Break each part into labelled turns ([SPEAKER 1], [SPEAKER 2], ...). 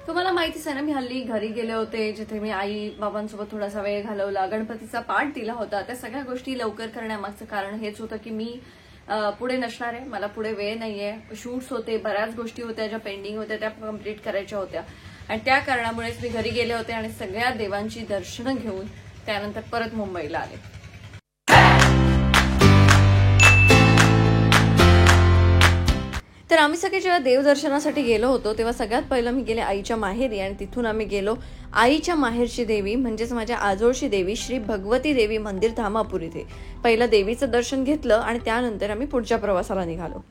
[SPEAKER 1] तुम्हाला माहितीच आहे ना, मी हल्ली घरी गेले होते जिथे मी आई बाबांसोबत थोडासा वेळ घालवला, गणपतीचा पाठ दिला होता. त्या सगळ्या गोष्टी लवकर करण्यामागचं कारण हेच होतं की मी पुढे नसणार आहे, मला पुढे वेळ नाहीये. शूट्स होते, बऱ्याच गोष्टी होत्या ज्या पेंडिंग होत्या त्या कम्प्लीट करायच्या होत्या आणि त्या कारणामुळेच मी घरी गेले होते आणि सगळ्या देवांची दर्शनं घेऊन त्यानंतर परत मुंबईला आले. तर आम्ही सगळे जेव्हा देवदर्शनासाठी गेलो होतो तेव्हा सगळ्यात पहिलं मी गेले आईच्या माहेरी आणि तिथून आम्ही गेलो आईच्या माहेरची देवी म्हणजेच माझ्या आजोळची देवी श्री भगवती देवी मंदिर धामापूर इथे. पहिलं देवीचं दर्शन घेतलं आणि त्यानंतर आम्ही पुढच्या प्रवासाला निघालो.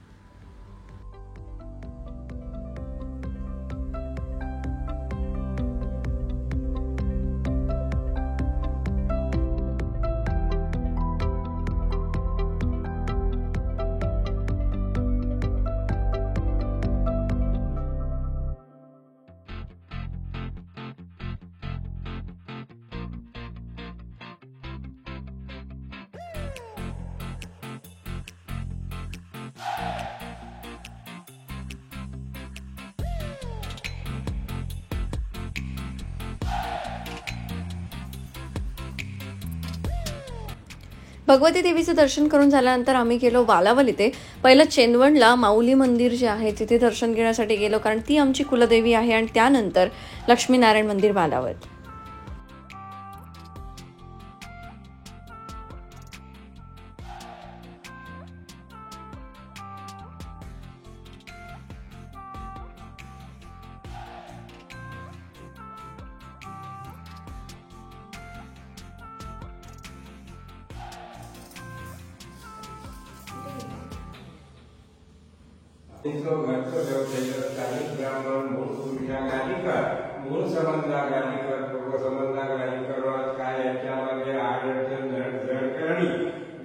[SPEAKER 1] भगवती देवीचं दर्शन करून झाल्यानंतर आम्ही गेलो वालावल इथे. पहिलं चेंदवणला माऊली मंदिर जे आहे तिथे दर्शन घेण्यासाठी गेलो, कारण ती आमची कुलदेवी आहे. आणि त्यानंतर लक्ष्मीनारायण मंदिर वालावल.
[SPEAKER 2] ब्राह्मण मूळ पुरुषा गालिका मूळ संबंधा गालिकर पूर्व संबंधा गालिकर काय याच्यामध्ये आढळतं जडकरणी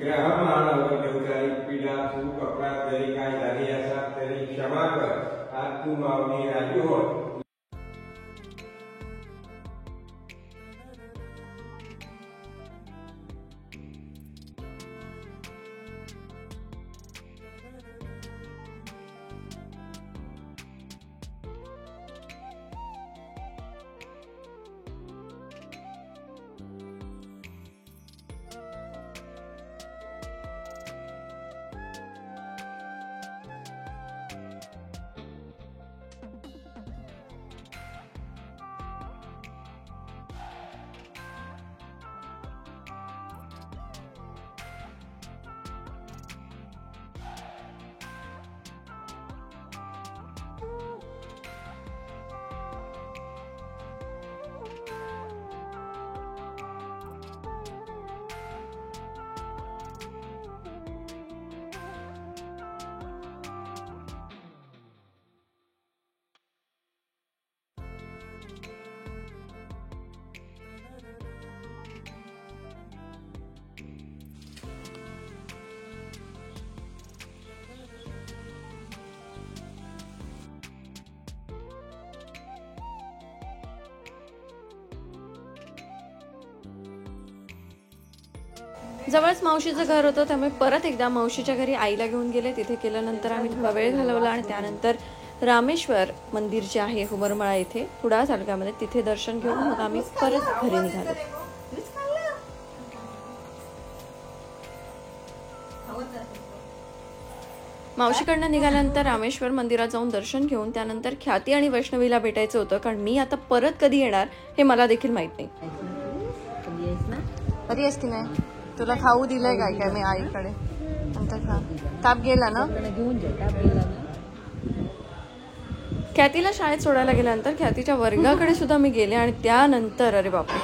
[SPEAKER 2] ग्रहमान देवतारी पीडा चूक अपराध जरी काय झाली असतात तरी क्षमा कर, आज तू मावनी राजी हो.
[SPEAKER 1] जवळच मावशीचं घर होतं, त्यामुळे परत एकदा मावशीच्या घरी आईला घेऊन गेले. तिथे केल्यानंतर आम्ही थोडा वेळ घालवला आणि त्यानंतर रामेश्वर मंदिर जे आहे हुमरमळा इथे कुडाळ तालुक्यामध्ये तिथे दर्शन घेऊन मग आम्ही परत घरी निघालो. मावशीकडनं निघाल्यानंतर रामेश्वर मंदिरात जाऊन दर्शन घेऊन त्यानंतर ख्याती आणि वैष्णवीला भेटायचं होतं, कारण मी आता परत कधी येणार हे मला देखील माहित नाही. कधी आहेस की नाही? तुला खाऊ दिलंय काय काय मी आईकडे? ताप गेला ना? ख्यातीला शाळेत सोडायला गेल्यानंतर ख्यातीच्या वर्गाकडे सुद्धा मी गेले आणि त्यानंतर अरे बापरे,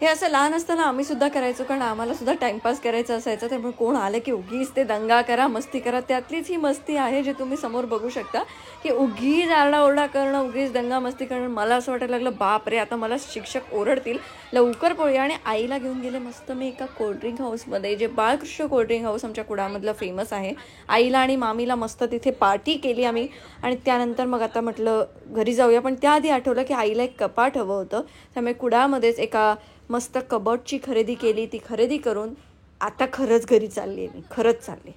[SPEAKER 1] हे असं लहान असताना आम्ही सुद्धा करायचो, कारण आम्हाला सुद्धा टाइमपास करायचं असायचं. त्यामुळे कोण आलं की उगीच ते दंगा करा, मस्ती करा. त्यातलीच ही मस्ती आहे जे तुम्ही समोर बघू शकता, की उगीच आरडाओरडा करणं, उगीच दंगा मस्ती करणं. मला असं वाटायला लागलं, बाप रे, आता मला शिक्षक ओरडतील, लवकर पळूया. आणि आईला घेऊन गेले मस्त मी एका कोल्ड्रिंक हाऊसमध्ये, जे बाळकृष्ण कोल्ड्रिंक हाऊस आमच्या कुडामधलं फेमस आहे. आईला आणि मामीला मस्त तिथे पार्टी केली आम्ही. आणि त्यानंतर मग आता म्हटलं घरी जाऊया. पण त्याआधी आठवलं की आईला एक कपाट हवं होतं. त्यामुळे कुडामध्येच एका मस्त कबर्डची खरेदी केली. ती खरेदी करून आता खरंच घरी चालली आहे मी, खरंच चालले.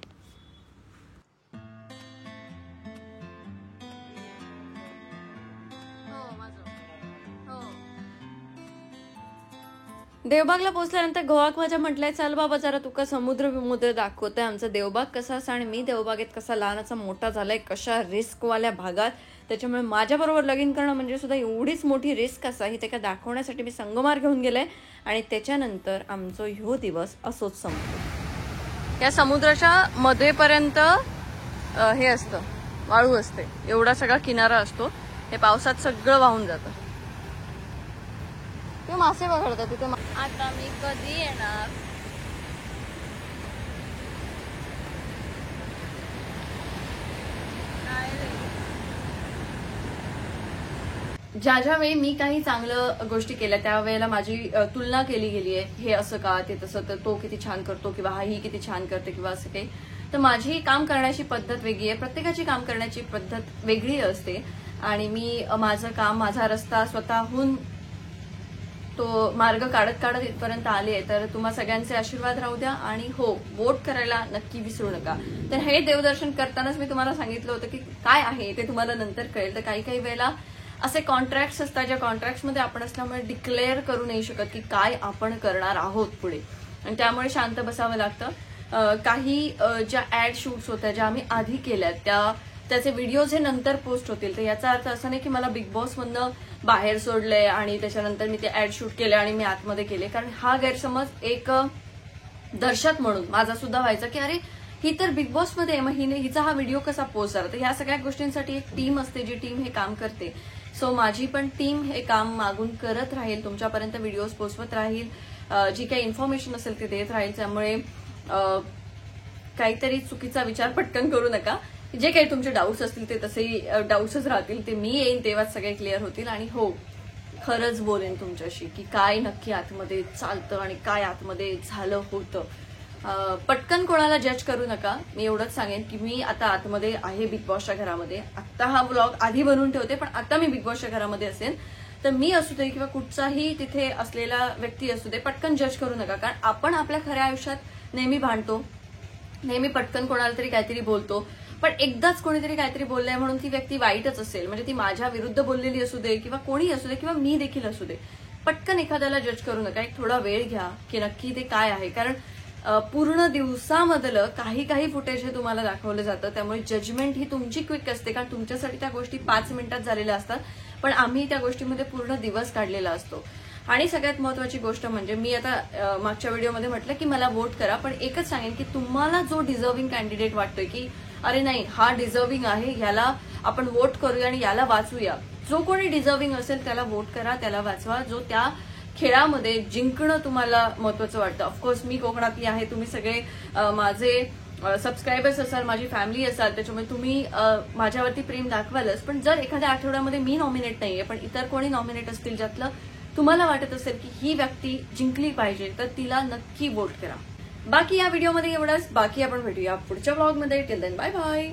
[SPEAKER 1] देवबागला पोहोचल्यानंतर गोवाक माझ्या म्हटलंय, चल बाबा जरा तुका समुद्र विमुद्र दाखवतोय आमचा देवबाग कसा असा आणि मी देवबागेत कसा लहानाचा मोठा झालाय, कशा रिस्कवाल्या भागात. त्याच्यामुळे माझ्याबरोबर लगीन करणं म्हणजे सुद्धा एवढीच मोठी रिस्क असा ही ते का दाखवण्यासाठी मी संगमार घेऊन गेले. आणि त्याच्यानंतर आमचा ह्यो दिवस असोच संपतो. या समुद्राच्या मध्येपर्यंत हे असतं, वाळू असते, एवढा सगळा किनारा असतो. हे पावसात सगळं वाहून जातं. ते मासे बघतात तिथे. आता मी कधी येणार? ज्या वेळी मी काही चांगलं गोष्टी केल्या त्यावेळेला माझी तुलना केली गेली आहे, हे असं का, ते तसं, तर तो किती छान करतो किंवा हा ही किती छान करते किंवा असं काही. तर माझी काम करण्याची पद्धत वेगळी आहे, प्रत्येकाची काम करण्याची पद्धत वेगळी असते. आणि मी माझं काम, माझा रस्ता स्वतःहून तो मार्ग काढत काढत इथपर्यंत आले आहे. तर तुम्हा सगळ्यांचे आशीर्वाद राहू द्या. आणि हो, वोट करायला नक्की विसरू नका. तर हे देवदर्शन करतानाच मी तुम्हाला सांगितलं होतं की काय आहे ते तुम्हाला नंतर कळेल. तर काही काही वेळेला असे कॉन्ट्रॅक्ट्स असतात, ज्या कॉन्ट्रॅक्ट्समध्ये आपण असल्यामुळे डिक्लेअर करू नाही शकत की काय आपण करणार आहोत पुढे, आणि त्यामुळे शांत बसावं लागतं. काही ज्या ऍड शूट्स होत्या ज्या आम्ही आधी केल्या त्याचे व्हिडिओज हे नंतर पोस्ट होतील. तर याचा अर्थ असा नाही की मला बिग बॉस मधनं बाहेर सोडलंय आणि त्याच्यानंतर मी ते ऍड शूट केले आणि मी आतमध्ये केले. कारण हा गैरसमज एक दर्शक म्हणून माझा सुद्धा व्हायचा की अरे ही तर बिग बॉस मध्ये आहे, मग हिचा हा व्हिडिओ कसा पोस्ट झाला. तर ह्या सगळ्या गोष्टींसाठी एक टीम असते, जी टीम हे काम करते. सो माझी पण टीम हे काम मागून करत राहील, तुमच्यापर्यंत व्हिडिओज पोहोचवत राहील, जी काही इन्फॉर्मेशन असेल ते देत राहील. त्यामुळे काहीतरी चुकीचा विचार पटकन करू नका. जे काही तुमचे डाऊट्स असतील ते तसेही डाऊट्सच राहतील. ते मी येईन तेव्हाच सगळे क्लिअर होतील. आणि हो, खरंच बोलेन तुमच्याशी की काय नक्की आतमध्ये चालतं आणि काय आतमध्ये झालं होतं. पटकन कोणाला जज करू नका. मी एवढंच सांगेन की मी आता आतमध्ये आहे बिग बॉसच्या घरामध्ये. आता हा व्लॉग आधी बनवून ठेवते, पण आता मी बिग बॉसच्या घरामध्ये असेल. तर मी असू दे किंवा कुठचाही तिथे असलेला व्यक्ती असू दे, पटकन जज करू नका. कारण आपण आपल्या खऱ्या आयुष्यात नेहमी भांडतो, नेहमी पटकन कोणाला तरी काहीतरी बोलतो. पण एकदाच कोणीतरी काहीतरी बोललंय म्हणून ती व्यक्ती वाईटच असेल, म्हणजे ती माझ्या विरुद्ध बोललेली असू दे किंवा कोणी असू दे किंवा मी देखील असू दे. पटकन एखाद्याला जज करू नका. एक थोडा वेळ घ्या की नक्की ते काय आहे. कारण पूर्ण दिवसामधलं काही काही फुटेज हे तुम्हाला दाखवलं जातं. त्यामुळे जजमेंट ही तुमची क्विक असते, कारण तुमच्यासाठी त्या गोष्टी 5 मिनिटात झालेल्या असतात, पण आम्ही त्या गोष्टीमध्ये पूर्ण दिवस काढलेला असतो. आणि सगळ्यात महत्वाची गोष्ट म्हणजे मी आता मागच्या व्हिडिओमध्ये म्हटलं की मला वोट करा, पण एकच सांगेन की तुम्हाला जो डिझर्विंग कॅन्डिडेट वाटतोय की अरे नाही हा डिझर्विंग आहे, ह्याला आपण वोट करूया आणि याला वाचूया, जो कोणी डिझर्विंग असेल त्याला वोट करा, त्याला वाचवा. जो त्या खेळामध्ये जिंकणं तुम्हाला महत्वाचं वाटतं. ऑफकोर्स मी कोकणातली आहे, तुम्ही सगळे माझे सबस्क्रायबर्स असाल, माझी फॅमिली असाल, त्याच्यामुळे तुम्ही माझ्यावरती प्रेम दाखवालच. पण जर एखाद्या आठवड्यामध्ये मी नॉमिनेट नाहीये पण इतर कोणी नॉमिनेट असतील ज्यातलं तुम्हाला वाटत असेल की ही व्यक्ती जिंकली पाहिजे, तर तिला नक्की वोट करा. बाकी या व्हिडिओमध्ये एवढंच. बाकी आपण भेटूया पुढच्या व्लॉगमध्ये. Till then bye bye.